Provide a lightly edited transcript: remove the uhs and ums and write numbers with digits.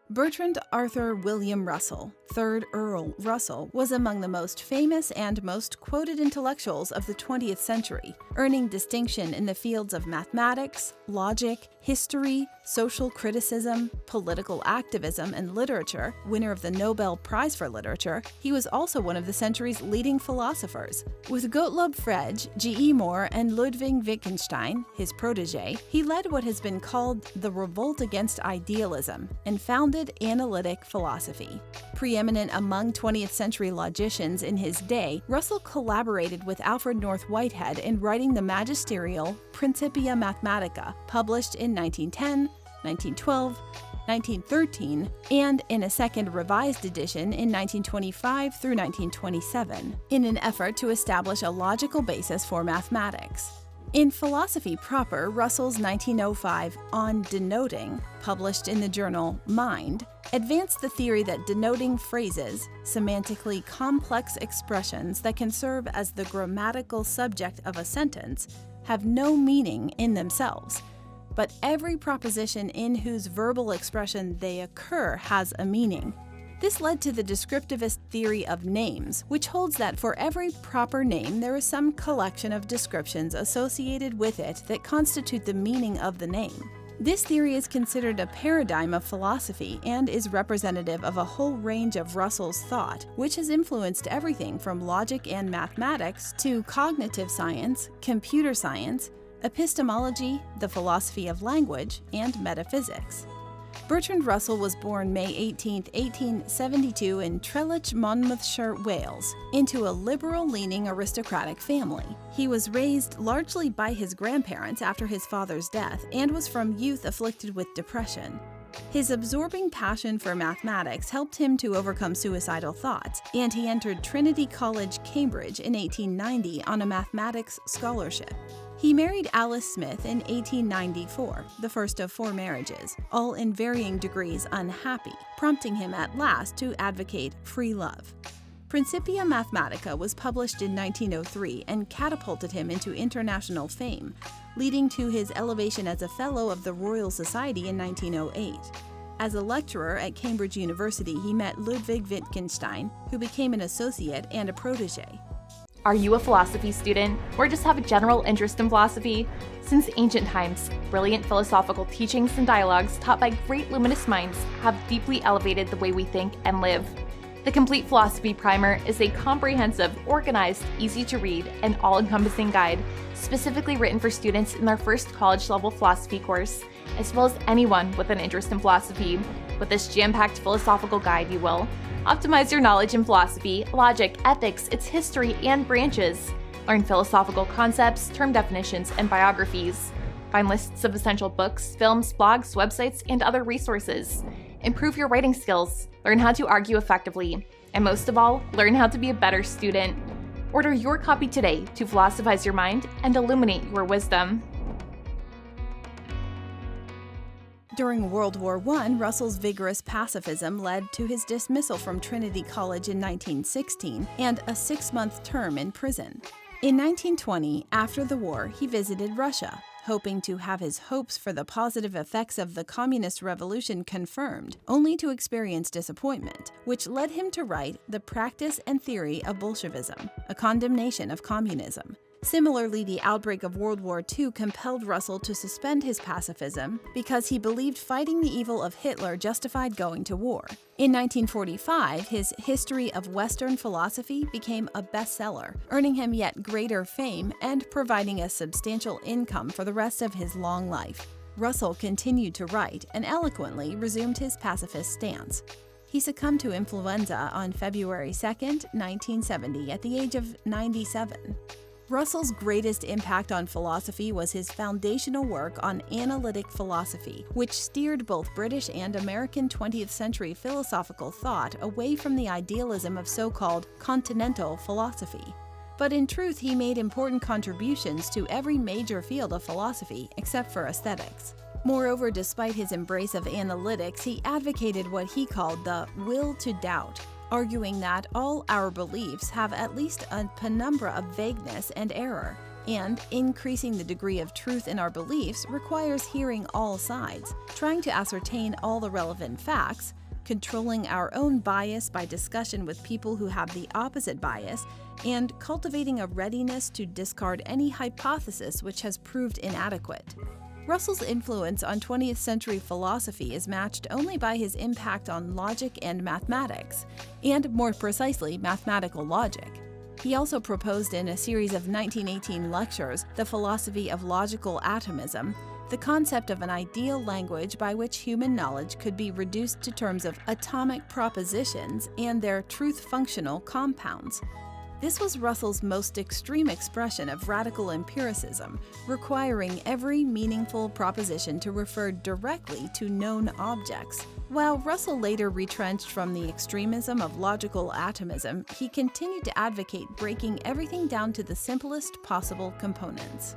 Bertrand Arthur William Russell, 3rd Earl Russell, was among the most famous and most quoted intellectuals of the 20th century, earning distinction in the fields of mathematics, logic, history, social criticism, political activism, and literature. Winner of the Nobel Prize for Literature, he was also one of the century's leading philosophers. With Gottlob Frege, G.E. Moore, and Ludwig Wittgenstein, his protégé, he led what has been called the revolt against idealism and founded Analytic philosophy. Preeminent among 20th century logicians in his day, Russell collaborated with Alfred North Whitehead in writing the magisterial Principia Mathematica, published in 1910, 1912, 1913, and in a second revised edition in 1925 through 1927, in an effort to establish a logical basis for mathematics. In philosophy proper, Russell's 1905 On Denoting, published in the journal Mind, advanced the theory that denoting phrases, semantically complex expressions that can serve as the grammatical subject of a sentence, have no meaning in themselves, but every proposition in whose verbal expression they occur has a meaning. This led to the descriptivist theory of names, which holds that for every proper name there is some collection of descriptions associated with it that constitute the meaning of the name. This theory is considered a paradigm of philosophy and is representative of a whole range of Russell's thought, which has influenced everything from logic and mathematics to cognitive science, computer science, epistemology, the philosophy of language, and metaphysics. Bertrand Russell was born May 18, 1872 in Trelech, Monmouthshire, Wales, into a liberal-leaning aristocratic family. He was raised largely by his grandparents after his father's death and was from youth afflicted with depression. His absorbing passion for mathematics helped him to overcome suicidal thoughts, and he entered Trinity College, Cambridge in 1890 on a mathematics scholarship. He married Alice Smith in 1894, the first of 4 marriages, all in varying degrees unhappy, prompting him at last to advocate free love. Principia Mathematica was published in 1903 and catapulted him into international fame, leading to his elevation as a Fellow of the Royal Society in 1908. As a lecturer at Cambridge University, he met Ludwig Wittgenstein, who became an associate and a protégé. Are you a philosophy student, or just have a general interest in philosophy? Since ancient times, brilliant philosophical teachings and dialogues taught by great luminous minds have deeply elevated the way we think and live. The Complete Philosophy Primer is a comprehensive, organized, easy-to-read, and all-encompassing guide specifically written for students in their first college-level philosophy course, as well as anyone with an interest in philosophy. With this jam-packed philosophical guide, you will optimize your knowledge in philosophy, logic, ethics, its history, and branches. Learn philosophical concepts, term definitions, and biographies. Find lists of essential books, films, blogs, websites, and other resources. Improve your writing skills. Learn how to argue effectively. And most of all, learn how to be a better student. Order your copy today to philosophize your mind and illuminate your wisdom. During World War I, Russell's vigorous pacifism led to his dismissal from Trinity College in 1916 and a 6-month term in prison. In 1920, after the war, he visited Russia, hoping to have his hopes for the positive effects of the communist revolution confirmed, only to experience disappointment, which led him to write The Practice and Theory of Bolshevism, a condemnation of communism. Similarly, the outbreak of World War II compelled Russell to suspend his pacifism because he believed fighting the evil of Hitler justified going to war. In 1945, his History of Western Philosophy became a bestseller, earning him yet greater fame and providing a substantial income for the rest of his long life. Russell continued to write and eloquently resumed his pacifist stance. He succumbed to influenza on February 2, 1970, at the age of 97. Russell's greatest impact on philosophy was his foundational work on analytic philosophy, which steered both British and American 20th century philosophical thought away from the idealism of so-called continental philosophy. But in truth, he made important contributions to every major field of philosophy except for aesthetics. Moreover, despite his embrace of analytics, he advocated what he called the will to doubt, arguing that all our beliefs have at least a penumbra of vagueness and error. And increasing the degree of truth in our beliefs requires hearing all sides, trying to ascertain all the relevant facts, controlling our own bias by discussion with people who have the opposite bias, and cultivating a readiness to discard any hypothesis which has proved inadequate. Russell's influence on 20th century philosophy is matched only by his impact on logic and mathematics, and more precisely, mathematical logic. He also proposed in a series of 1918 lectures the philosophy of logical atomism, the concept of an ideal language by which human knowledge could be reduced to terms of atomic propositions and their truth-functional compounds. This was Russell's most extreme expression of radical empiricism, requiring every meaningful proposition to refer directly to known objects. While Russell later retrenched from the extremism of logical atomism, he continued to advocate breaking everything down to the simplest possible components.